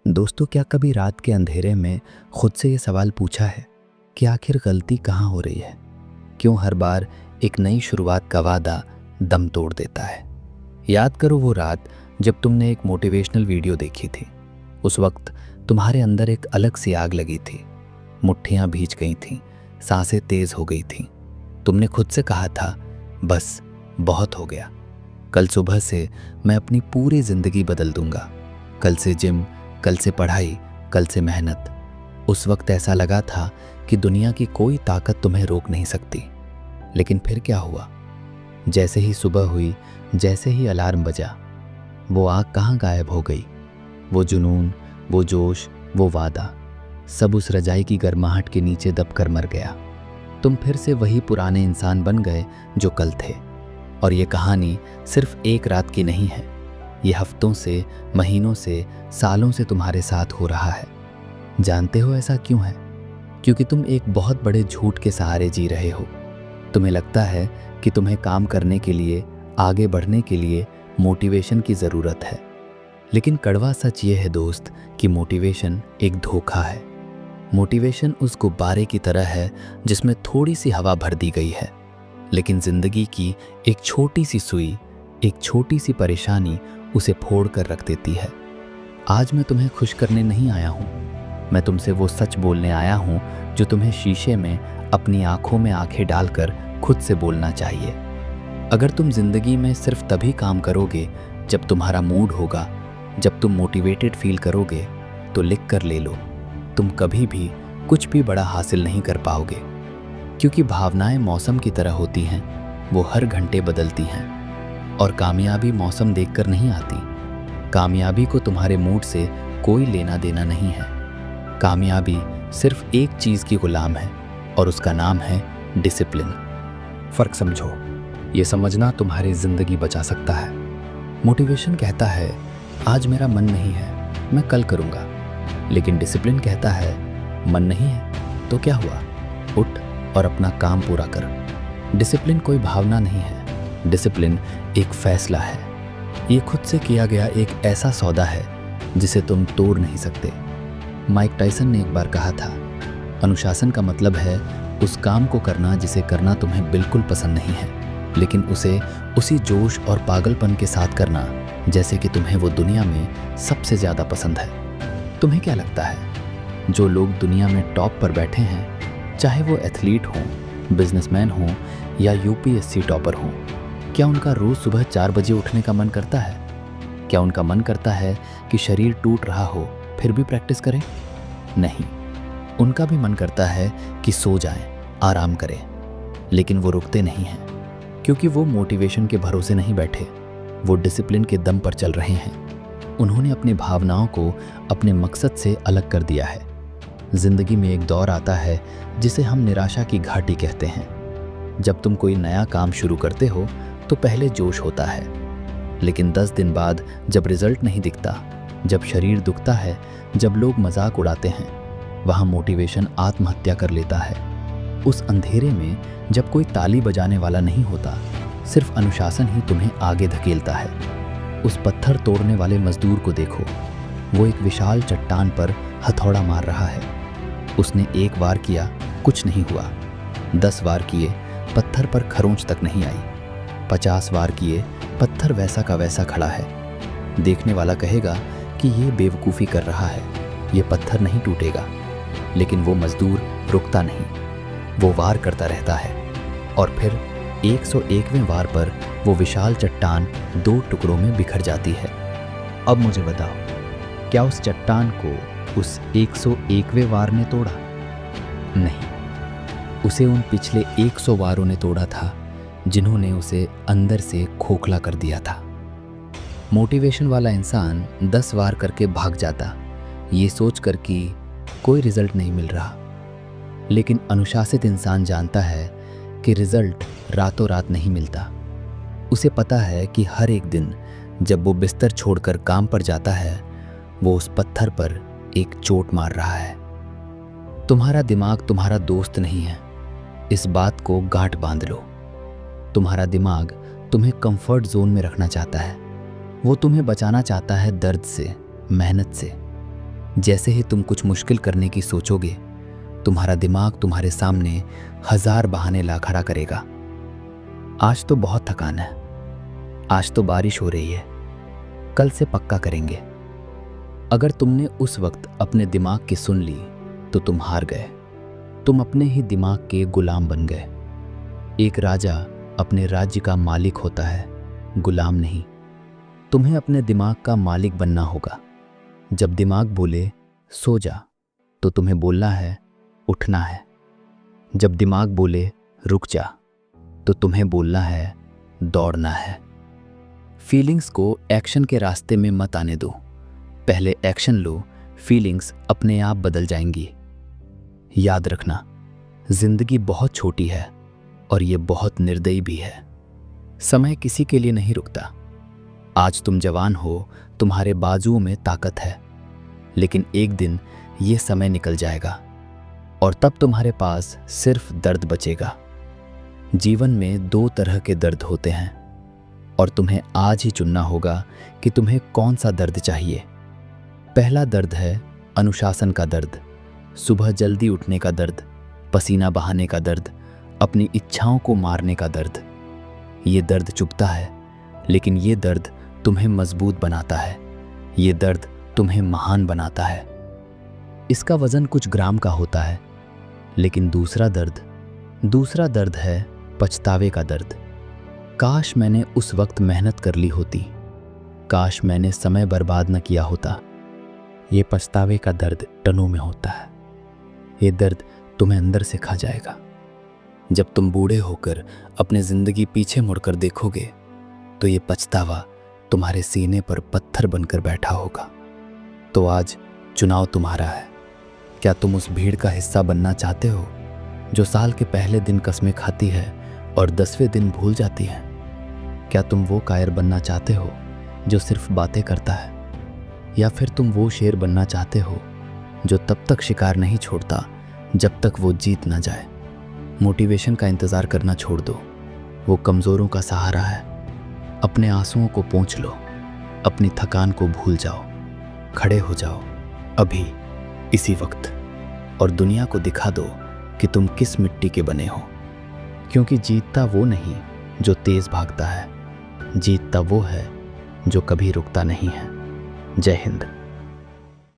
दोस्तों, क्या कभी रात के अंधेरे में खुद से ये सवाल पूछा है कि आखिर गलती कहाँ हो रही है? क्यों हर बार एक नई शुरुआत का वादा दम तोड़ देता है? याद करो वो रात जब तुमने एक मोटिवेशनल वीडियो देखी थी। उस वक्त तुम्हारे अंदर एक अलग सी आग लगी थी, मुट्ठियाँ भीज गई थीं, सांसें तेज हो गई थीं। तुमने खुद से कहा था, बस बहुत हो गया, कल सुबह से मैं अपनी पूरी ज़िंदगी बदल दूंगा। कल से जिम, कल से पढ़ाई, कल से मेहनत। उस वक्त ऐसा लगा था कि दुनिया की कोई ताकत तुम्हें रोक नहीं सकती। लेकिन फिर क्या हुआ? जैसे ही सुबह हुई, जैसे ही अलार्म बजा, वो आग कहाँ गायब हो गई? वो जुनून, वो जोश, वो वादा, सब उस रजाई की गर्माहट के नीचे दबकर मर गया। तुम फिर से वही पुराने इंसान बन गए जो कल थे। और ये कहानी सिर्फ एक रात की नहीं है। ये हफ्तों से, महीनों से, सालों से तुम्हारे साथ हो रहा है। जानते हो ऐसा क्यों है? क्योंकि तुम एक बहुत बड़े झूठ के सहारे जी रहे हो। तुम्हें लगता है कि तुम्हें काम करने के लिए, आगे बढ़ने के लिए मोटिवेशन की ज़रूरत है। लेकिन कड़वा सच ये है दोस्त कि मोटिवेशन एक धोखा है। मोटिवेशन उस गुब्बारे की तरह है जिसमें थोड़ी सी हवा भर दी गई है, लेकिन ज़िंदगी की एक छोटी सी सुई, एक छोटी सी परेशानी उसे फोड़ कर रख देती है। आज मैं तुम्हें खुश करने नहीं आया हूँ। मैं तुमसे वो सच बोलने आया हूँ जो तुम्हें शीशे में अपनी आंखों में आंखें डालकर खुद से बोलना चाहिए। अगर तुम जिंदगी में सिर्फ तभी काम करोगे जब तुम्हारा मूड होगा, जब तुम मोटिवेटेड फील करोगे, तो लिख कर ले लो, तुम कभी भी कुछ भी बड़ा हासिल नहीं कर पाओगे। क्योंकि भावनाएं मौसम की तरह होती हैं, वो हर घंटे बदलती हैं। और कामयाबी मौसम देखकर नहीं आती। कामयाबी को तुम्हारे मूड से कोई लेना देना नहीं है। कामयाबी सिर्फ एक चीज़ की गुलाम है, और उसका नाम है डिसिप्लिन। फ़र्क समझो, ये समझना तुम्हारी ज़िंदगी बचा सकता है। मोटिवेशन कहता है, आज मेरा मन नहीं है, मैं कल करूँगा। लेकिन डिसिप्लिन कहता है, मन नहीं है तो क्या हुआ, उठ और अपना काम पूरा कर। डिसिप्लिन कोई भावना नहीं है, डिसिप्लिन एक फैसला है। ये खुद से किया गया एक ऐसा सौदा है जिसे तुम तोड़ नहीं सकते। माइक टायसन ने एक बार कहा था, अनुशासन का मतलब है उस काम को करना जिसे करना तुम्हें बिल्कुल पसंद नहीं है, लेकिन उसे उसी जोश और पागलपन के साथ करना जैसे कि तुम्हें वो दुनिया में सबसे ज़्यादा पसंद है। तुम्हें क्या लगता है, जो लोग दुनिया में टॉप पर बैठे हैं, चाहे वो एथलीट हों, बिजनेसमैन हों या यूपीएससी टॉपर हों, क्या उनका रोज़ सुबह 4 बजे उठने का मन करता है? क्या उनका मन करता है कि शरीर टूट रहा हो फिर भी प्रैक्टिस करें? नहीं, उनका भी मन करता है कि सो जाएं, आराम करें। लेकिन वो रुकते नहीं हैं, क्योंकि वो मोटिवेशन के भरोसे नहीं बैठे, वो डिसिप्लिन के दम पर चल रहे हैं। उन्होंने अपनी भावनाओं को अपने मकसद से अलग कर दिया है। जिंदगी में एक दौर आता है जिसे हम निराशा की घाटी कहते हैं। जब तुम कोई नया काम शुरू करते हो तो पहले जोश होता है, लेकिन 10 दिन बाद जब रिजल्ट नहीं दिखता, जब शरीर दुखता है, जब लोग मजाक उड़ाते हैं, वहाँ मोटिवेशन आत्महत्या कर लेता है। उस अंधेरे में जब कोई ताली बजाने वाला नहीं होता, सिर्फ अनुशासन ही तुम्हें आगे धकेलता है। उस पत्थर तोड़ने वाले मजदूर को देखो, वो एक विशाल चट्टान पर हथौड़ा मार रहा है। उसने एक बार किया, कुछ नहीं हुआ। 10 बार किए, पत्थर पर खरोंच तक नहीं आई। 50 बार किए, पत्थर वैसा का वैसा खड़ा है। देखने वाला कहेगा कि ये बेवकूफ़ी कर रहा है, ये पत्थर नहीं टूटेगा। लेकिन वो मजदूर रुकता नहीं, वो वार करता रहता है, और फिर 101वें वार पर वो विशाल चट्टान 2 टुकड़ों में बिखर जाती है। अब मुझे बताओ, क्या उस चट्टान को उस 101वें वार ने तोड़ा? नहीं, उसे उन पिछले 100 वारों ने तोड़ा था, जिन्होंने उसे अंदर से खोखला कर दिया था। मोटिवेशन वाला इंसान 10 वार करके भाग जाता, ये सोचकर कि कोई रिजल्ट नहीं मिल रहा। लेकिन अनुशासित इंसान जानता है कि रिजल्ट रातों रात नहीं मिलता। उसे पता है कि हर एक दिन जब वो बिस्तर छोड़कर काम पर जाता है, वो उस पत्थर पर एक चोट मार रहा है। तुम्हारा दिमाग तुम्हारा दोस्त नहीं है, इस बात को गांठ बांध लो। तुम्हारा दिमाग तुम्हें कंफर्ट जोन में रखना चाहता है। वो तुम्हें बचाना चाहता है दर्द से, मेहनत से। जैसे ही तुम कुछ मुश्किल करने की सोचोगे, तुम्हारा दिमाग तुम्हारे सामने 1000 बहाने ला खड़ा करेगा। आज तो बहुत थकान है, आज तो बारिश हो रही है, कल से पक्का करेंगे। अगर तुमने उस वक्त अपने दिमाग की सुन ली तो तुम हार गए। तुम अपने ही दिमाग के गुलाम बन गए। एक राजा अपने राज्य का मालिक होता है, गुलाम नहीं। तुम्हें अपने दिमाग का मालिक बनना होगा। जब दिमाग बोले सो जा, तो तुम्हें बोलना है उठना है। जब दिमाग बोले रुक जा, तो तुम्हें बोलना है दौड़ना है। फीलिंग्स को एक्शन के रास्ते में मत आने दो। पहले एक्शन लो, फीलिंग्स अपने आप बदल जाएंगी। याद रखना, जिंदगी बहुत छोटी है और ये बहुत निर्दयी भी है। समय किसी के लिए नहीं रुकता। आज तुम जवान हो, तुम्हारे बाजुओं में ताकत है, लेकिन एक दिन ये समय निकल जाएगा और तब तुम्हारे पास सिर्फ दर्द बचेगा। जीवन में 2 तरह के दर्द होते हैं और तुम्हें आज ही चुनना होगा कि तुम्हें कौन सा दर्द चाहिए। पहला दर्द है अनुशासन का दर्द, सुबह जल्दी उठने का दर्द, पसीना बहाने का दर्द, अपनी इच्छाओं को मारने का दर्द। ये दर्द चुभता है, लेकिन ये दर्द तुम्हें मजबूत बनाता है। ये दर्द तुम्हें महान बनाता है। इसका वजन कुछ ग्राम का होता है। लेकिन दूसरा दर्द है पछतावे का दर्द। काश मैंने उस वक्त मेहनत कर ली होती, काश मैंने समय बर्बाद न किया होता। ये पछतावे का दर्द टनों में होता है। ये दर्द तुम्हें अंदर से खा जाएगा। जब तुम बूढ़े होकर अपनी जिंदगी पीछे मुड़कर देखोगे, तो ये पछतावा तुम्हारे सीने पर पत्थर बनकर बैठा होगा। तो आज चुनाव तुम्हारा है। क्या तुम उस भीड़ का हिस्सा बनना चाहते हो जो साल के पहले दिन कस्में खाती है और 10वें दिन भूल जाती है? क्या तुम वो कायर बनना चाहते हो जो सिर्फ बातें करता है? या फिर तुम वो शेर बनना चाहते हो जो तब तक शिकार नहीं छोड़ता जब तक वो जीत ना जाए? मोटिवेशन का इंतज़ार करना छोड़ दो, वो कमज़ोरों का सहारा है। अपने आंसुओं को पोंछ लो, अपनी थकान को भूल जाओ, खड़े हो जाओ अभी इसी वक्त और दुनिया को दिखा दो कि तुम किस मिट्टी के बने हो। क्योंकि जीतता वो नहीं जो तेज भागता है, जीतता वो है जो कभी रुकता नहीं है। जय हिंद।